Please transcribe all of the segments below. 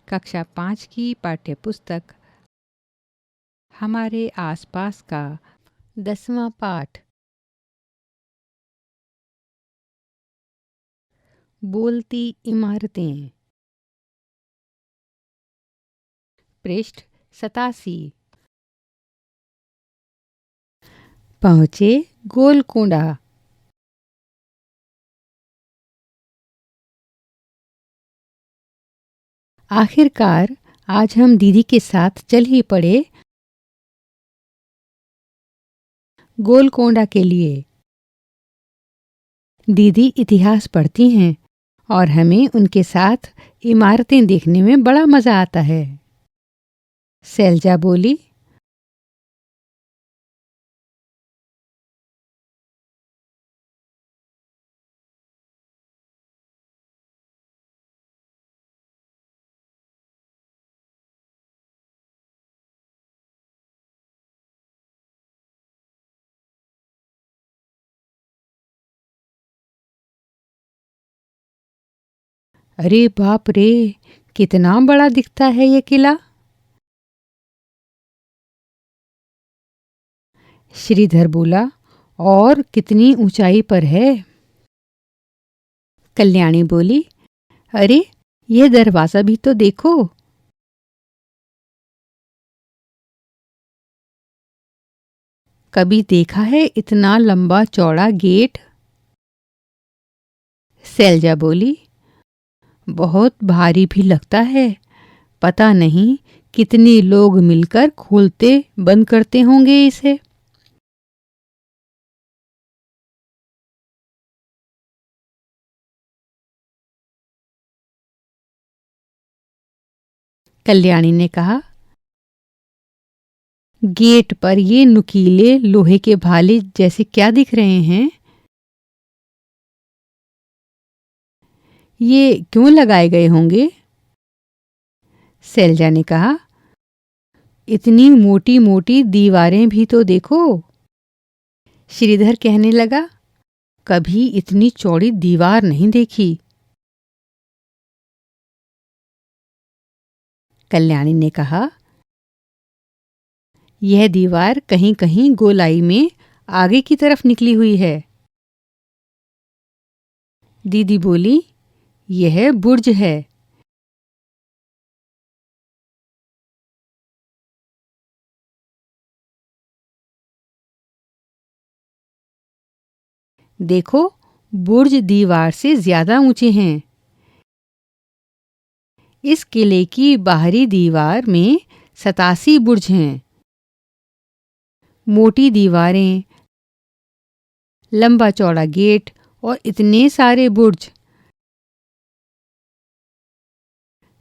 कक्षा 5 की पाठ्यपुस्तक हमारे आसपास का 10वां पाठ। बोलती इमारतें। पृष्ठ 87। पहुँचे गोलकुंडा। आखिरकार आज हम दीदी के साथ चल ही पड़े गोलकोंडा के लिए। दीदी इतिहास पढ़ती हैं और हमें उनके साथ इमारतें देखने में बड़ा मज़ा आता है। शैलजा बोली, अरे बाप रे, कितना बड़ा दिखता है ये किला। श्रीधर बोला, और कितनी ऊंचाई पर है। कल्याणी बोली, अरे यह दरवाज़ा भी तो देखो। कभी देखा है इतना लंबा चौड़ा गेट। शैलजा बोली, बहुत भारी भी लगता है। पता नहीं कितने लोग मिलकर खोलते बंद करते होंगे इसे। कल्याणी ने कहा, गेट पर ये नुकीले लोहे के भाले जैसे क्या दिख रहे हैं। ये क्यों लगाए गए होंगे। शैलजा ने कहा, इतनी मोटी मोटी दीवारें भी तो देखो। श्रीधर कहने लगा, कभी इतनी चौड़ी दीवार नहीं देखी। कल्याणी ने कहा, यह दीवार कहीं कहीं गोलाई में आगे की तरफ निकली हुई है। दीदी बोली, यह बुर्ज है। देखो, बुर्ज दीवार से ज्यादा ऊंचे हैं। इस किले की बाहरी दीवार में 87 बुर्ज हैं। मोटी दीवारें, लंबा चौड़ा गेट और इतने सारे बुर्ज।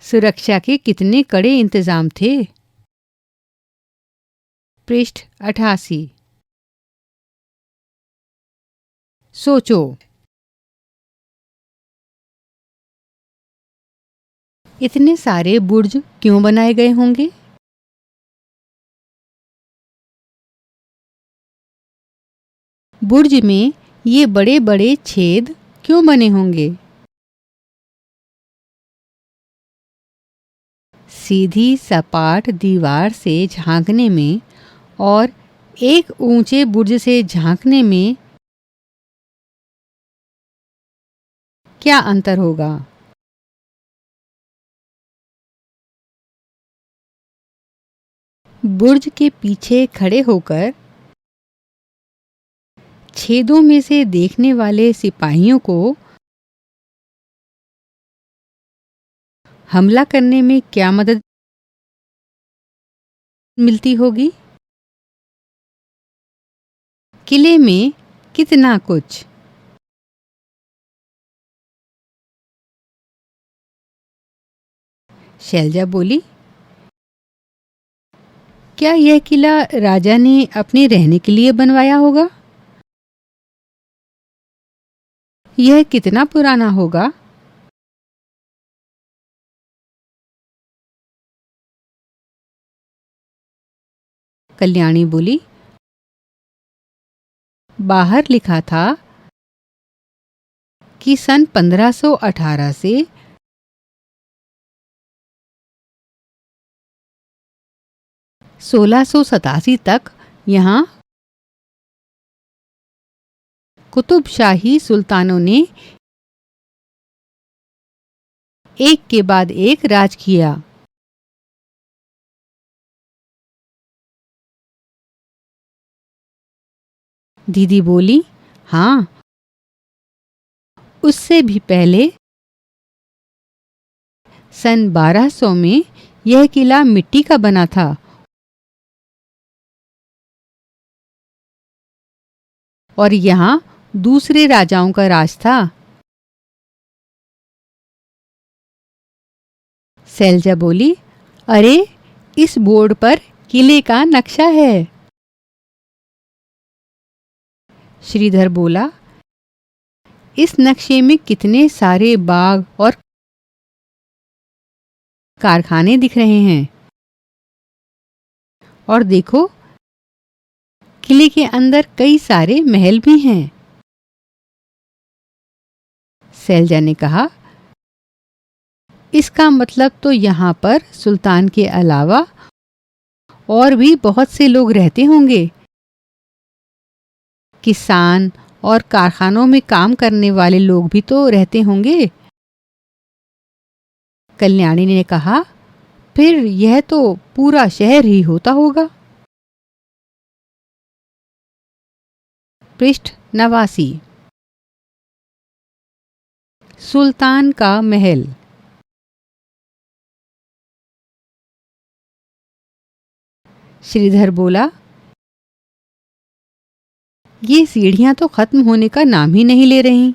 सुरक्षा के कितने कड़े इंतजाम थे। पृष्ठ 88। सोचो, इतने सारे बुर्ज क्यों बनाए गए होंगे। बुर्ज में ये बड़े बड़े छेद क्यों बने होंगे। सीधी सपाट दीवार से झांकने में और एक ऊंचे बुर्ज से झांकने में क्या अंतर होगा। बुर्ज के पीछे खड़े होकर छेदों में से देखने वाले सिपाहियों को हमला करने में क्या मदद मिलती होगी। किले में कितना कुछ। शैलजा बोली, क्या यह किला राजा ने अपने रहने के लिए बनवाया होगा। यह कितना पुराना होगा। कल्याणी बोली, बाहर लिखा था कि सन 1518 से 1687 तक यहाँ कुतुब शाही सुल्तानों ने एक के बाद एक राज किया। दीदी बोली, हाँ, उससे भी पहले सन 1200 में यह किला मिट्टी का बना था और यहाँ दूसरे राजाओं का राज था। सैलजा बोली, अरे, इस बोर्ड पर किले का नक्शा है। श्रीधर बोला, इस नक्शे में कितने सारे बाग और कारखाने दिख रहे हैं। और देखो, किले के अंदर कई सारे महल भी हैं। सैलजा ने कहा, इसका मतलब तो यहाँ पर सुल्तान के अलावा और भी बहुत से लोग रहते होंगे। किसान और कारखानों में काम करने वाले लोग भी तो रहते होंगे। कल्याणी ने कहा, फिर यह तो पूरा शहर ही होता होगा। पृष्ठ 89। सुल्तान का महल। श्रीधर बोला, ये सीढ़ियां तो खत्म होने का नाम ही नहीं ले रही।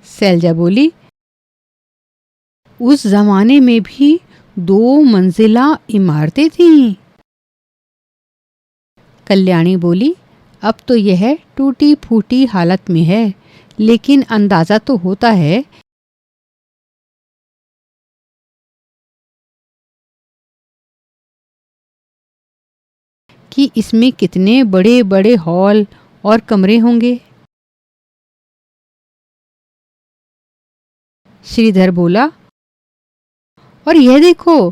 सैलजा बोली, उस जमाने में भी 2 मंजिला इमारतें थीं। कल्याणी बोली, अब तो यह टूटी फूटी हालत में है, लेकिन अंदाजा तो होता है कि इसमें कितने बड़े बड़े हॉल और कमरे होंगे। श्रीधर बोला, और यह देखो,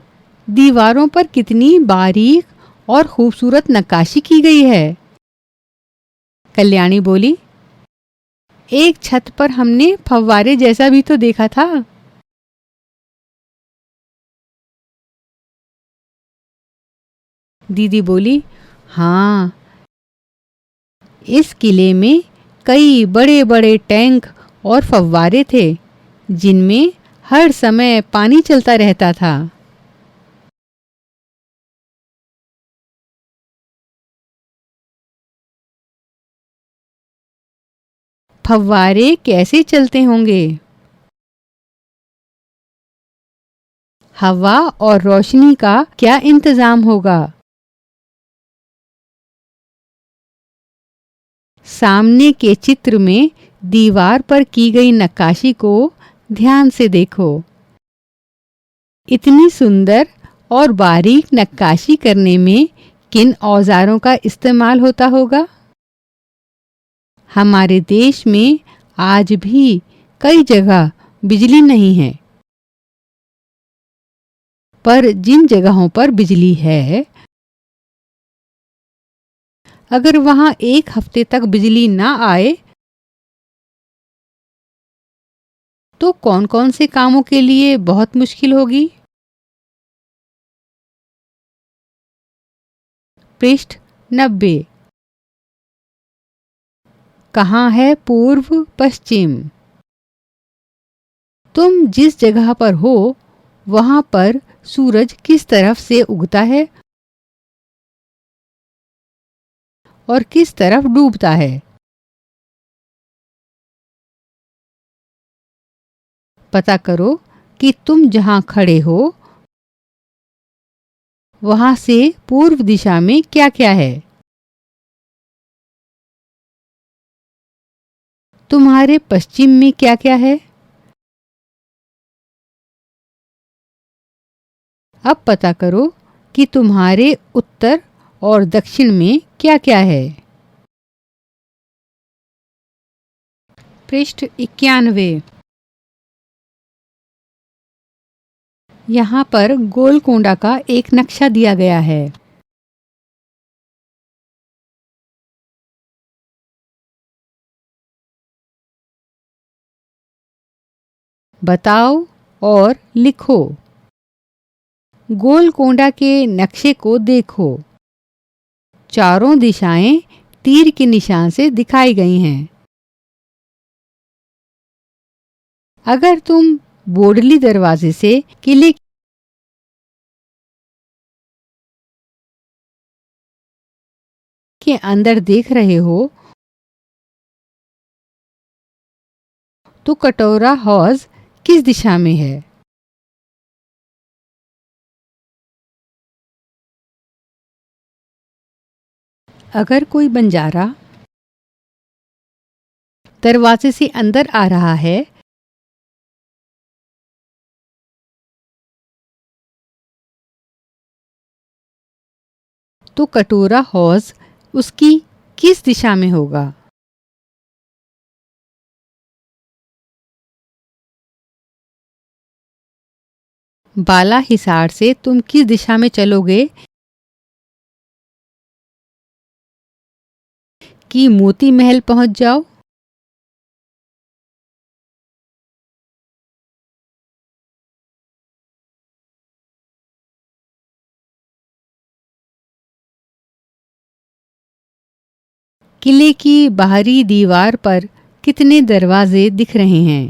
दीवारों पर कितनी बारीक और खूबसूरत नक्काशी की गई है। कल्याणी बोली, एक छत पर हमने फव्वारे जैसा भी तो देखा था। दीदी बोली, हाँ, इस किले में कई बड़े बड़े टैंक और फव्वारे थे, जिनमें हर समय पानी चलता रहता था। फव्वारे कैसे चलते होंगे? हवा और रोशनी का क्या इंतजाम होगा? सामने के चित्र में दीवार पर की गई नक्काशी को ध्यान से देखो। इतनी सुंदर और बारीक नक्काशी करने में किन औजारों का इस्तेमाल होता होगा? हमारे देश में आज भी कई जगह बिजली नहीं है, पर जिन जगहों पर बिजली है, अगर वहां 1 हफ्ते तक बिजली ना आए तो कौन-कौन से कामों के लिए बहुत मुश्किल होगी? पृष्ठ 90। कहाँ है पूर्व पश्चिम? तुम जिस जगह पर हो वहां पर सूरज किस तरफ से उगता है और किस तरफ डूबता है? पता करो कि तुम जहां खड़े हो वहां से पूर्व दिशा में क्या-क्या है। तुम्हारे पश्चिम में क्या-क्या है? अब पता करो कि तुम्हारे उत्तर और दक्षिण में क्या-क्या है। पृष्ठ 91। यहाँ पर गोलकोंडा का एक नक्शा दिया गया है। बताओ और लिखो। गोलकोंडा के नक्शे को देखो। चारों दिशाएं तीर के निशान से दिखाई गई हैं। अगर तुम बोडली दरवाजे से किले के अंदर देख रहे हो तो कटोरा हौज किस दिशा में है? अगर कोई बंजारा दरवाजे से अंदर आ रहा है तो कटोरा हौज उसकी किस दिशा में होगा? बाला हिसार से तुम किस दिशा में चलोगे कि मोती महल पहुंच जाओ? किले की बाहरी दीवार पर कितने दरवाजे दिख रहे हैं?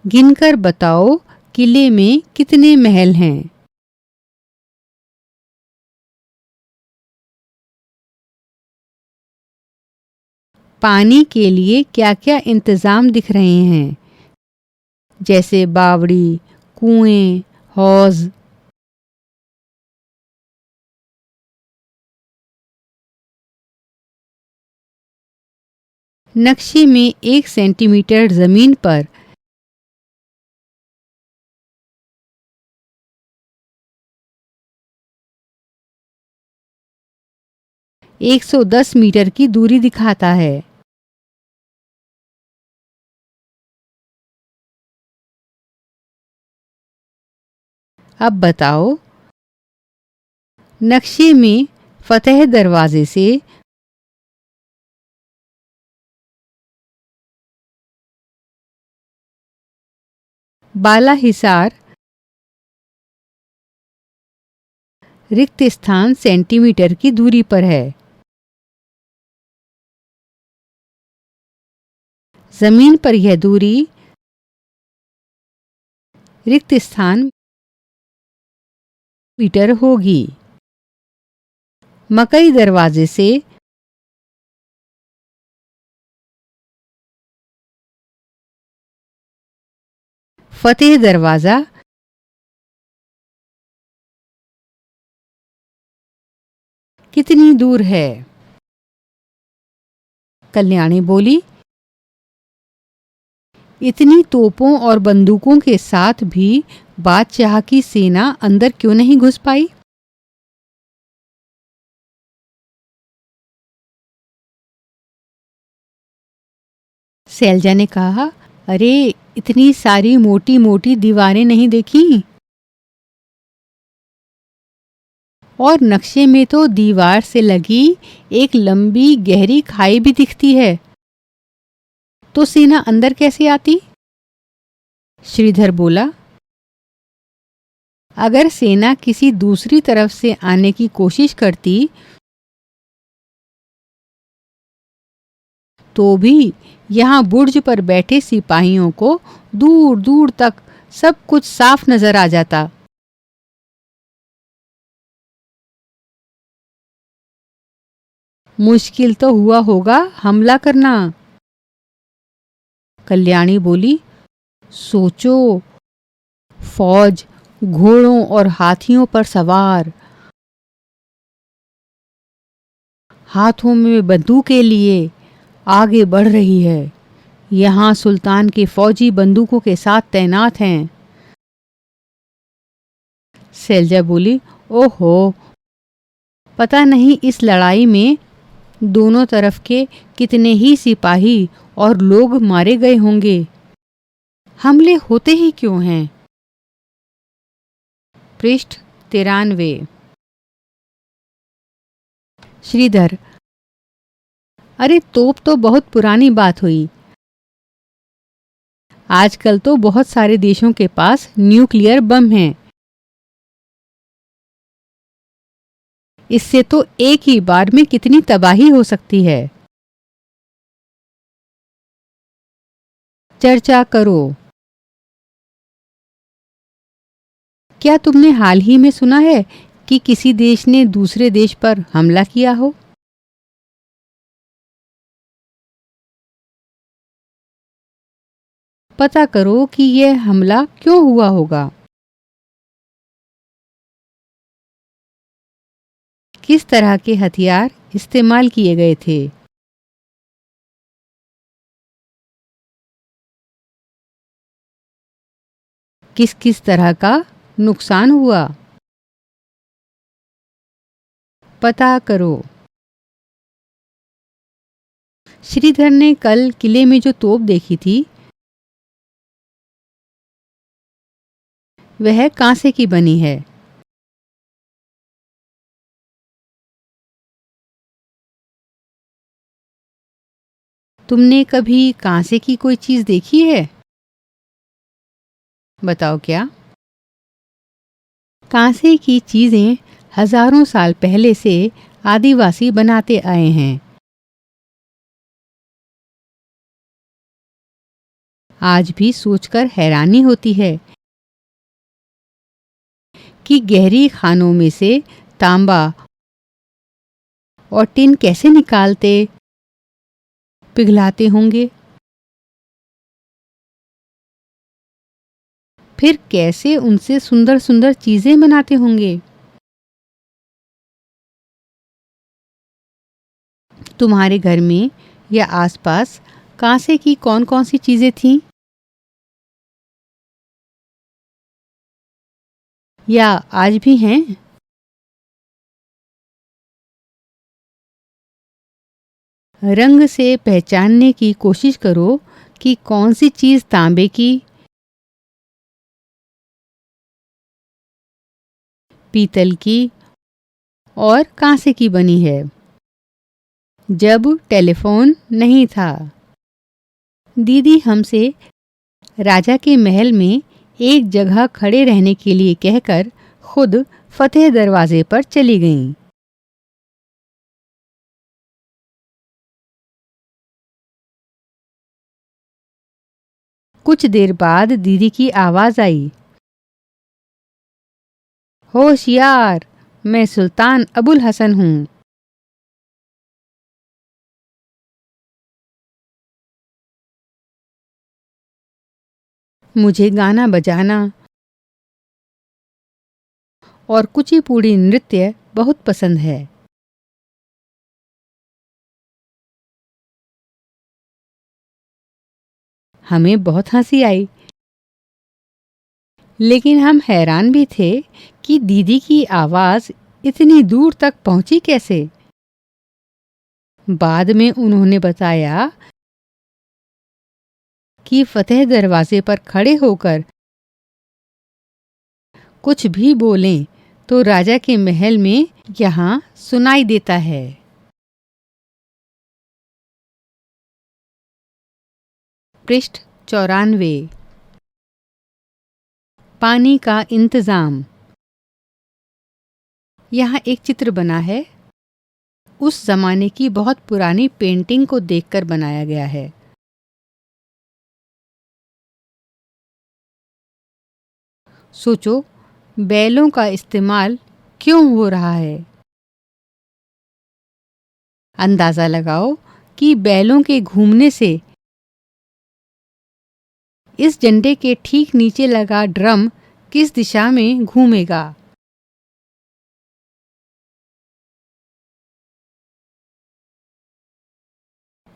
गिनकर बताओ किले में कितने महल हैं? पानी के लिए क्या क्या इंतजाम दिख रहे हैं, जैसे बावड़ी, कुएं, हौज? नक्शे में 1 सेंटीमीटर जमीन पर एक 110 मीटर की दूरी दिखाता है। अब बताओ, नक्शे में फतेह दरवाजे से बाला हिसार रिक्त स्थान सेंटीमीटर की दूरी पर है। जमीन पर यह दूरी रिक्त स्थान मीटर होगी। मकई दरवाजे से फतेह दरवाजा कितनी दूर है? कल्याणी बोली, इतनी तोपों और बंदूकों के साथ भी बादशाह की सेना अंदर क्यों नहीं घुस पाई? सैलजा ने कहा, अरे इतनी सारी मोटी मोटी दीवारें नहीं देखी? और नक्शे में तो दीवार से लगी एक लंबी गहरी खाई भी दिखती है, तो सेना अंदर कैसे आती? श्रीधर बोला, अगर सेना किसी दूसरी तरफ से आने की कोशिश करती तो भी यहाँ बुर्ज पर बैठे सिपाहियों को दूर दूर तक सब कुछ साफ नजर आ जाता। मुश्किल तो हुआ होगा हमला करना। कल्याणी बोली, सोचो, फौज घोड़ों और हाथियों पर सवार, हाथों में बंदूकें लिए आगे बढ़ रही है। यहाँ सुल्तान के फौजी बंदूकों के साथ तैनात हैं। सैलजा बोली, ओहो, पता नहीं इस लड़ाई में दोनों तरफ के कितने ही सिपाही और लोग मारे गए होंगे। हमले होते ही क्यों हैं? पृष्ठ 93। श्रीधर: अरे तोप तो बहुत पुरानी बात हुई। आजकल तो बहुत सारे देशों के पास न्यूक्लियर बम हैं। इससे तो एक ही बार में कितनी तबाही हो सकती है। चर्चा करो। क्या तुमने हाल ही में सुना है कि किसी देश ने दूसरे देश पर हमला किया हो? पता करो कि यह हमला क्यों हुआ होगा। किस तरह के हथियार इस्तेमाल किए गए थे? किस किस तरह का नुकसान हुआ? पता करो। श्रीधर ने कल किले में जो तोप देखी थी वह कांसे की बनी है। तुमने कभी कांसे की कोई चीज देखी है? बताओ क्या? कांसे की चीजें हजारों साल पहले से आदिवासी बनाते आए हैं। आज भी सोचकर हैरानी होती है कि गहरी खानों में से तांबा और टिन कैसे निकालते पिघलाते होंगे। फिर कैसे उनसे सुंदर सुंदर चीजें बनाते होंगे। तुम्हारे घर में या आसपास कांसे की कौन कौन सी चीजें थीं? या आज भी हैं? रंग से पहचानने की कोशिश करो कि कौन सी चीज तांबे की, पीतल की और कांसे की बनी है। जब टेलीफोन नहीं था, दीदी हमसे राजा के महल में एक जगह खड़े रहने के लिए कहकर खुद फतेह दरवाजे पर चली गईं। कुछ देर बाद दीदी की आवाज आई, होशियार, मैं सुल्तान अबुल हसन हूँ। मुझे गाना बजाना और कुचिपुड़ी नृत्य बहुत पसंद है। हमें बहुत हंसी आई, लेकिन हम हैरान भी थे कि दीदी की आवाज इतनी दूर तक पहुंची कैसे। बाद में उन्होंने बताया कि फतेह दरवाजे पर खड़े होकर कुछ भी बोलें तो राजा के महल में यहाँ सुनाई देता है। पृष्ठ 94। पानी का इंतजाम। यहाँ एक चित्र बना है। उस जमाने की बहुत पुरानी पेंटिंग को देखकर बनाया गया है। सोचो, बैलों का इस्तेमाल क्यों हो रहा है? अंदाजा लगाओ कि बैलों के घूमने से इस झंडे के ठीक नीचे लगा ड्रम किस दिशा में घूमेगा।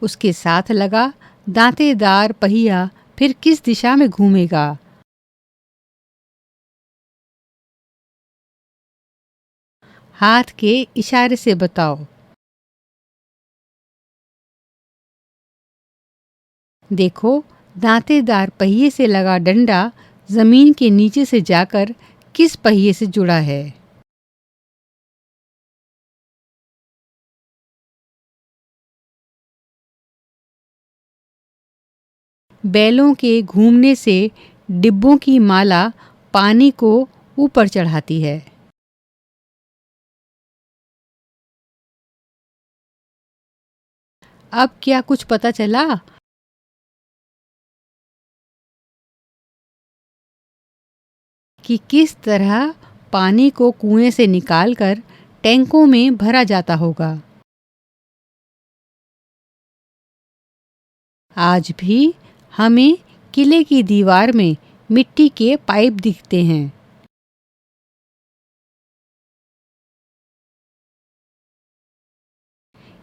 उसके साथ लगा दांतेदार पहिया फिर किस दिशा में घूमेगा। हाथ के इशारे से बताओ। देखो, दांतेदार पहिए से लगा डंडा जमीन के नीचे से जाकर किस पहिए से जुड़ा है? बैलों के घूमने से डिब्बों की माला पानी को ऊपर चढ़ाती है। अब क्या कुछ पता चला कि किस तरह पानी को कुएं से निकालकर टैंकों में भरा जाता होगा? आज भी हमें किले की दीवार में मिट्टी के पाइप दिखते हैं।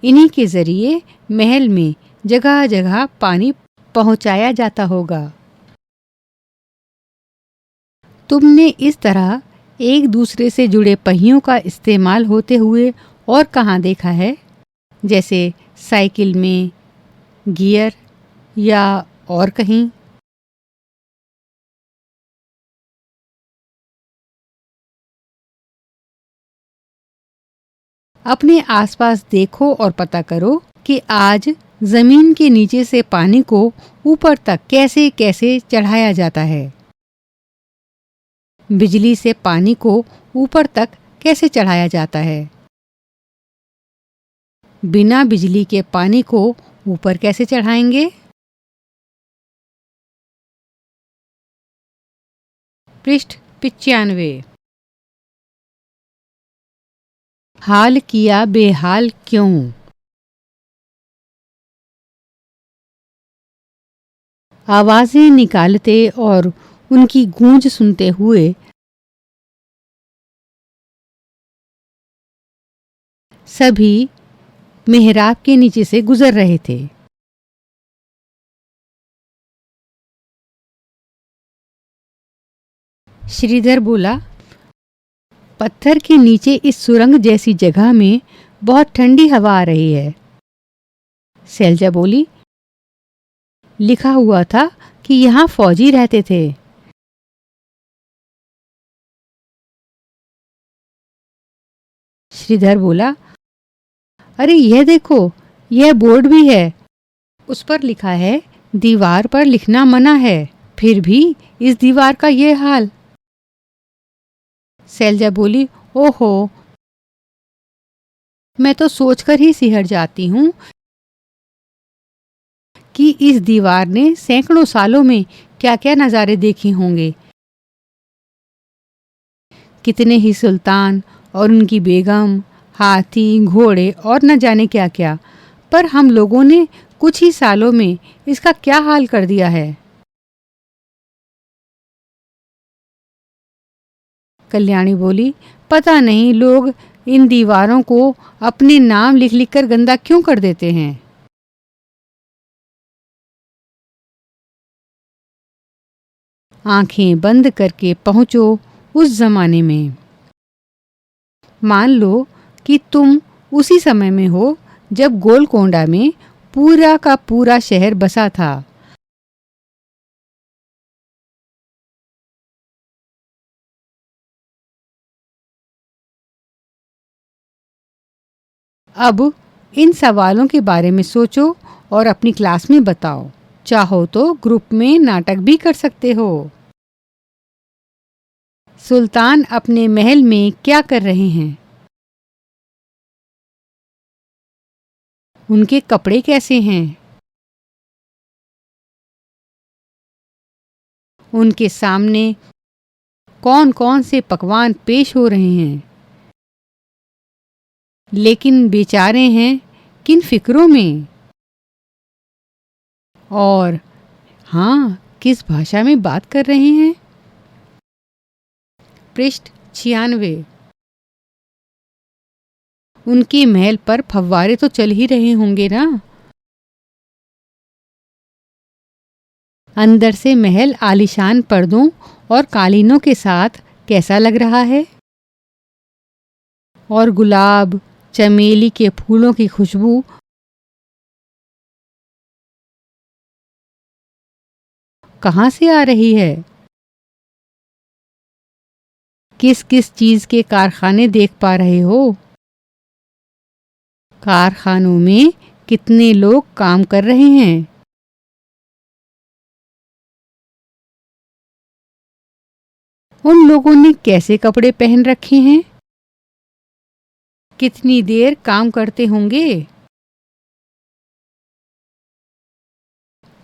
इन्हीं के जरिए महल में जगह जगह पानी पहुंचाया जाता होगा। तुमने इस तरह एक दूसरे से जुड़े पहियों का इस्तेमाल होते हुए और कहाँ देखा है? जैसे साइकिल में, गियर या और कहीं? अपने आसपास देखो और पता करो कि आज जमीन के नीचे से पानी को ऊपर तक कैसे कैसे चढ़ाया जाता है। बिजली से पानी को ऊपर तक कैसे चढ़ाया जाता है? बिना बिजली के पानी को ऊपर कैसे चढ़ाएंगे? पृष्ठ 95। हाल किया बेहाल क्यों? आवाजें निकालते और उनकी गूंज सुनते हुए सभी मेहराब के नीचे से गुजर रहे थे। श्रीधर बोला, पत्थर के नीचे इस सुरंग जैसी जगह में बहुत ठंडी हवा आ रही है। शैलजा बोली, लिखा हुआ था कि यहाँ फौजी रहते थे। श्रीधर बोला, अरे यह देखो, यह बोर्ड भी है। उस पर लिखा है, दीवार पर लिखना मना है, फिर भी इस दीवार का ये हाल। शैलजा बोली, ओहो, मैं तो सोचकर ही सिहर जाती हूँ कि इस दीवार ने सैकड़ों सालों में क्या क्या नज़ारे देखे होंगे। कितने ही सुल्तान और उनकी बेगम, हाथी, घोड़े और न जाने क्या क्या, पर हम लोगों ने कुछ ही सालों में इसका क्या हाल कर दिया है। कल्याणी बोली, पता नहीं लोग इन दीवारों को अपने नाम लिख लिख कर गंदा क्यों कर देते हैं। आंखें बंद करके पहुंचो उस जमाने में। मान लो कि तुम उसी समय में हो जब गोलकोंडा में पूरा का पूरा शहर बसा था। अब इन सवालों के बारे में सोचो और अपनी क्लास में बताओ। चाहो तो ग्रुप में नाटक भी कर सकते हो। सुल्तान अपने महल में क्या कर रहे हैं? उनके कपड़े कैसे हैं? उनके सामने कौन कौन से पकवान पेश हो रहे हैं? लेकिन बेचारे हैं किन फिक्रों में? और हाँ, किस भाषा में बात कर रहे हैं? पृष्ठ 96। उनके महल पर फव्वारे तो चल ही रहे होंगे ना? अंदर से महल आलीशान पर्दों और कालीनों के साथ कैसा लग रहा है? और गुलाब, चमेली के फूलों की खुशबू कहाँ से आ रही है? किस किस चीज के कारखाने देख पा रहे हो? कारखानों में कितने लोग काम कर रहे हैं? उन लोगों ने कैसे कपड़े पहन रखे हैं? कितनी देर काम करते होंगे?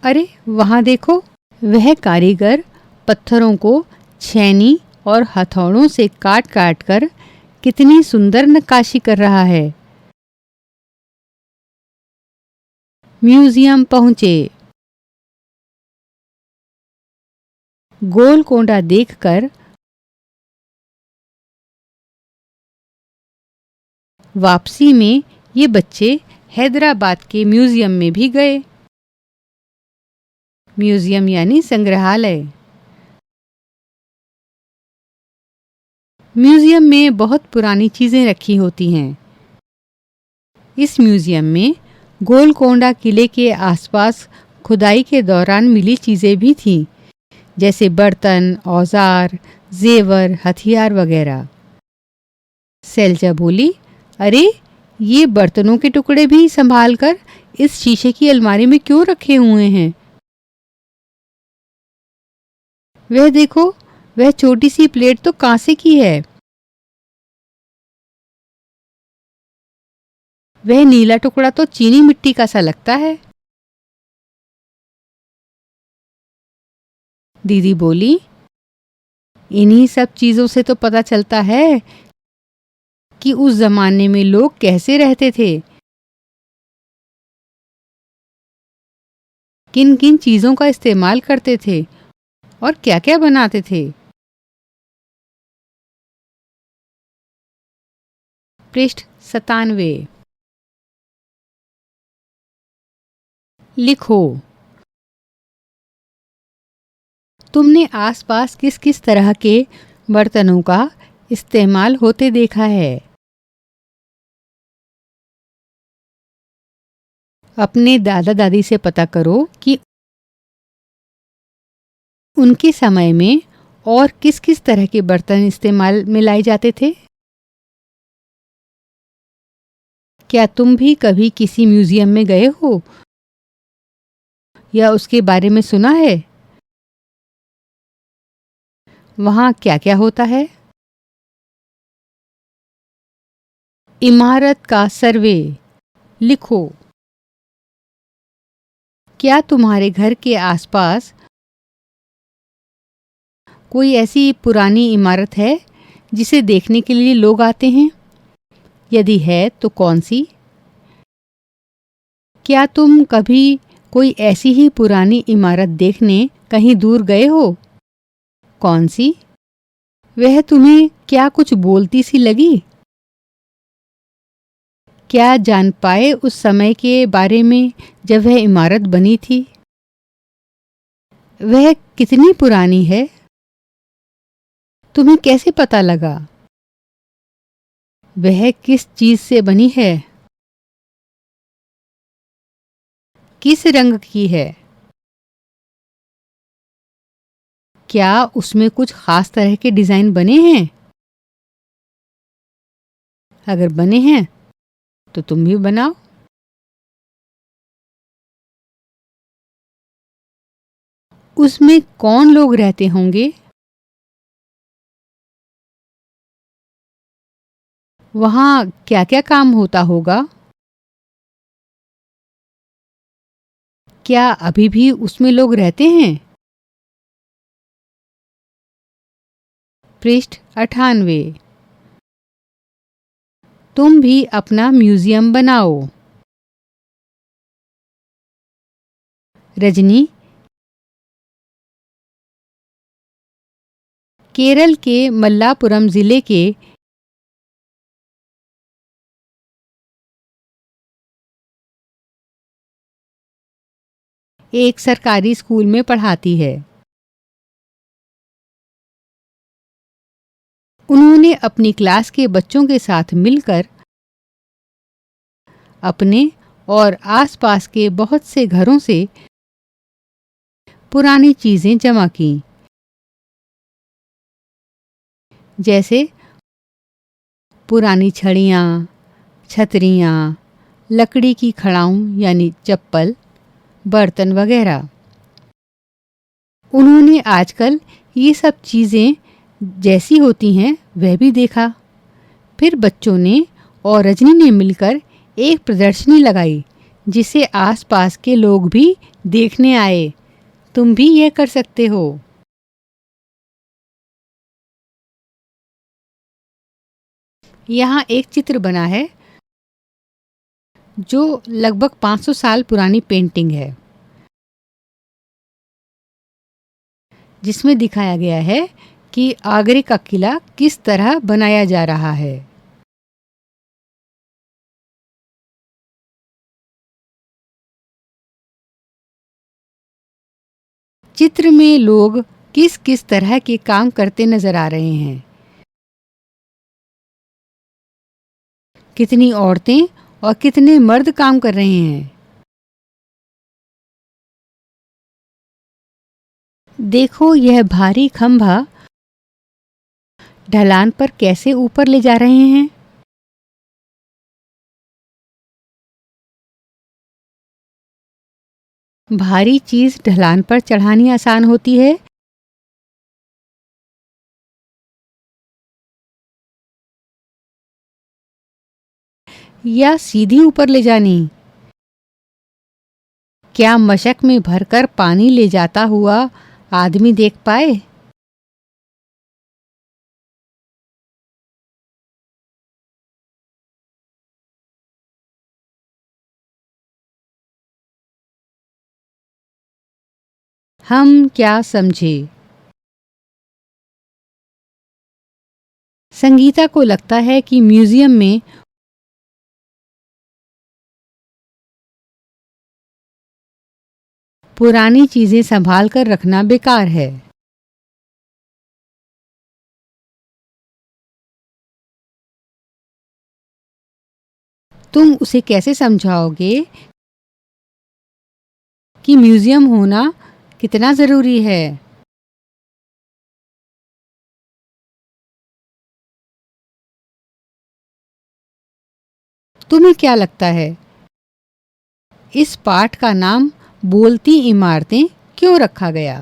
अरे वहाँ देखो, वह कारीगर पत्थरों को छेनी और हथौड़ों से काट काट कर कितनी सुंदर नक्काशी कर रहा है। म्यूजियम पहुँचे। गोलकोंडा देखकर वापसी में ये बच्चे हैदराबाद के म्यूजियम में भी गए। म्यूजियम यानी संग्रहालय। म्यूजियम में बहुत पुरानी चीजें रखी होती हैं। इस म्यूजियम में गोलकोंडा किले के आसपास खुदाई के दौरान मिली चीजें भी थीं, जैसे बर्तन, औजार, जेवर, हथियार वगैरह। सैलजा बोली, अरे ये बर्तनों के टुकड़े भी संभाल कर इस शीशे की अलमारी में क्यों रखे हुए हैं? वह देखो, वह छोटी सी प्लेट तो कांसे की है। वह नीला टुकड़ा तो चीनी मिट्टी का सा लगता है। दीदी बोली, इन्हीं सब चीजों से तो पता चलता है कि उस जमाने में लोग कैसे रहते थे, किन किन चीजों का इस्तेमाल करते थे और क्या क्या बनाते थे। पृष्ठ 97। लिखो, तुमने आसपास किस किस तरह के बर्तनों का इस्तेमाल होते देखा है? अपने दादा दादी से पता करो कि उनके समय में और किस किस तरह के बर्तन इस्तेमाल में लाए जाते थे। क्या तुम भी कभी किसी म्यूजियम में गए हो या उसके बारे में सुना है? वहाँ क्या क्या होता है? इमारत का सर्वे। लिखो, क्या तुम्हारे घर के आसपास कोई ऐसी पुरानी इमारत है जिसे देखने के लिए लोग आते हैं? यदि है तो कौन सी? क्या तुम कभी कोई ऐसी ही पुरानी इमारत देखने कहीं दूर गए हो? कौन सी? वह तुम्हें क्या कुछ बोलती सी लगी? क्या जान पाए उस समय के बारे में जब वह इमारत बनी थी? वह कितनी पुरानी है? तुम्हें कैसे पता लगा? वह किस चीज से बनी है? किस रंग की है? क्या उसमें कुछ खास तरह के डिजाइन बने हैं? अगर बने हैं तो तुम भी बनाओ। उसमें कौन लोग रहते होंगे? वहाँ क्या क्या काम होता होगा? क्या अभी भी उसमें लोग रहते हैं? पृष्ठ 98। तुम भी अपना म्यूजियम बनाओ। रजनी, केरल के मल्लापुरम जिले के एक सरकारी स्कूल में पढ़ाती है। उन्होंने अपनी क्लास के बच्चों के साथ मिलकर अपने और आसपास के बहुत से घरों से पुरानी चीजें जमा की, जैसे पुरानी छड़ियाँ, छतरियाँ, लकड़ी की खड़ाऊँ यानी चप्पल, बर्तन वगैरह। उन्होंने आजकल ये सब चीज़ें जैसी होती हैं वह भी देखा। फिर बच्चों ने और रजनी ने मिलकर एक प्रदर्शनी लगाई जिसे आसपास के लोग भी देखने आए। तुम भी यह कर सकते हो। यहाँ एक चित्र बना है जो लगभग 500 साल पुरानी पेंटिंग है, जिसमें दिखाया गया है कि आगरे का किला किस तरह बनाया जा रहा है। चित्र में लोग किस किस तरह के काम करते नजर आ रहे हैं। कितनी औरतें और कितने मर्द काम कर रहे हैं। देखो यह भारी खंभा ढलान पर कैसे ऊपर ले जा रहे हैं। भारी चीज ढलान पर चढ़ानी आसान होती है या सीधी ऊपर ले जानी। क्या मशक में भरकर पानी ले जाता हुआ आदमी देख पाए। हम क्या समझे। संगीता को लगता है कि म्यूजियम में पुरानी चीजें संभाल कर रखना बेकार है। तुम उसे कैसे समझाओगे कि म्यूजियम होना कितना जरूरी है। तुम्हें क्या लगता है इस पाठ का नाम बोलती इमारतें क्यों रखा गया।